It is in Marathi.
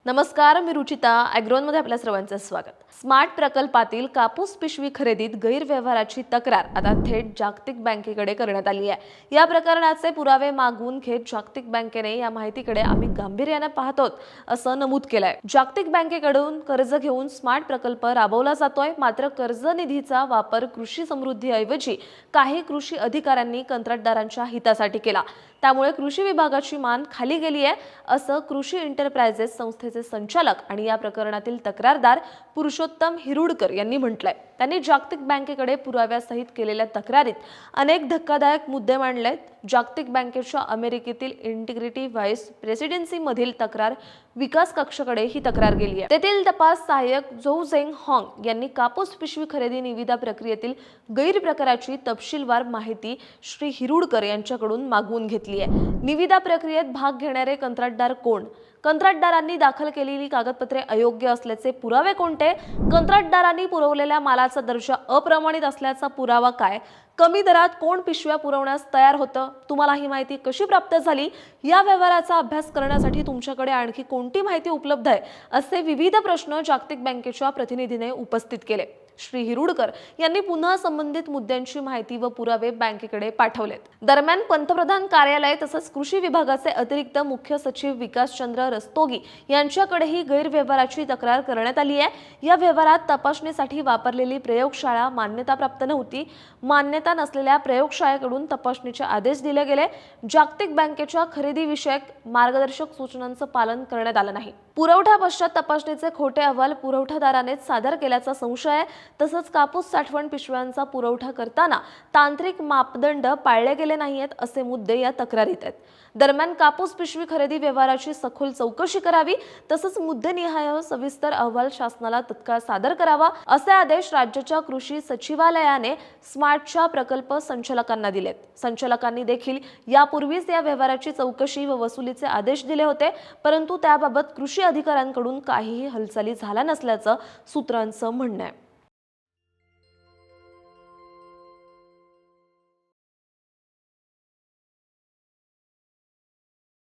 नमस्कार, मी रुचिता. ॲग्रोनमध्ये आपल्या सर्वांचं स्वागत. स्मार्ट प्रकल्पातील कापूस पिशवी खरेदीत गैरव्यवहाराची तक्रार आता थेट जागतिक बँकेकडे करण्यात आली आहे. या प्रकरणाचे पुरावे मागून घेत जागतिक बँकेने या माहितीकडे आम्ही गांभीर्याने पाहतोत असं नमूद केलंय. जागतिक बँकेकडून कर्ज घेऊन स्मार्ट प्रकल्प राबवला जातोय, मात्र कर्ज निधीचा वापर कृषी समृद्धीऐवजी काही कृषी अधिकाऱ्यांनी कंत्राटदारांच्या हितासाठी केला. त्यामुळे कृषी विभागाची मान खाली गेली आहे असं कृषी एंटरप्राइजेस संस्थेचे संचालक आणि या प्रकरणातील तक्रारदार पुरुषोत्तम हिरुडकर यांनी म्हटलंय. त्यांनी जागतिक बँकेकडे पुराव्यासहित केलेल्या तक्रारीत अनेक धक्कादायक मुद्दे मांडलेत. जागतिक बँकेच्या अमेरिकेतील इंटिग्रिटी व्हाईस प्रेसिडेन्सी मधील तक्रार विकास कक्षाकडे ही तक्रार गेली आहे. तेथील तपास सहाय्यक झोऊ झेंग हॉंग यांनी कापूस पिशवी खरेदी निविदा प्रक्रियेतील गैरप्रकाराची तपशीलवार माहिती श्री हिरुडकर यांच्याकडून मागवून घेतली आहे. निविदा प्रक्रियेत भाग घेणारे कंत्राटदार कोण? कंत्राटदारांनी दाखल केलेली कागदपत्रे अयोग्य असल्याचे पुरावे कोणते? कंत्राटदारांनी पुरवलेल्या मालाचा दर्जा अप्रमाणित असल्याचा पुरावा काय? कमी दरात कोण पिशव्या पुरवण्यास तयार होतं? तुम्हाला ही माहिती कशी प्राप्त झाली? या व्यवहाराचा अभ्यास करण्यासाठी तुमच्याकडे आणखी कोणती माहिती उपलब्ध आहे? असे विविध प्रश्न जागतिक बँकेच्या प्रतिनिधीने उपस्थित केले. श्री हिरुडकर यांनी पुन्हा संबंधित मुद्द्यांची माहिती व पुरावे बँकेकडे पाठवलेत. दरम्यान पंतप्रधान कार्यालय तसंच कृषी विभागाचे अतिरिक्त मुख्य सचिव विकासचंद्र रस्तोगी यांच्याकडेही गैरव्यवहाराची तक्रार करण्यात आली आहे. या व्यवहारात तपासणीसाठी वापरलेली प्रयोगशाळा मान्यताप्राप्त नव्हती. मान्यता नसलेल्या प्रयोगशाळेकडून तपासणीचे आदेश दिले गेले. जागतिक बँकेच्या खरेदी विषयक मार्गदर्शक सूचनांचं पालन करण्यात आलं नाही. पुरवठा पश्चात तपासणीचे खोटे अहवाल पुरवठादारानेच सादर केल्याचा संशय आहे. तसंच कापूस साठवण पिशव्यांचा पुरवठा करताना तांत्रिक मापदंड पाळले गेले नाहीत असे मुद्दे या तक्रारीत आहेत. दरम्यान कापूस पिशवी खरेदी व्यवहाराची सखोल चौकशी करावी तसंच मुद्देनिहाय सविस्तर अहवाल शासनाला तत्काळ सादर करावा असे आदेश राज्याच्या कृषी सचिवालयाने स्मार्टच्या प्रकल्प संचालकांना दिलेत. संचालकांनी देखील यापूर्वीच या व्यवहाराची चौकशी व वसुलीचे आदेश दिले होते, परंतु त्याबाबत कृषी अधिकाऱ्यांकडून काहीही हालचाली झाल्या नसल्याचं सूत्रांचं म्हणणं आहे.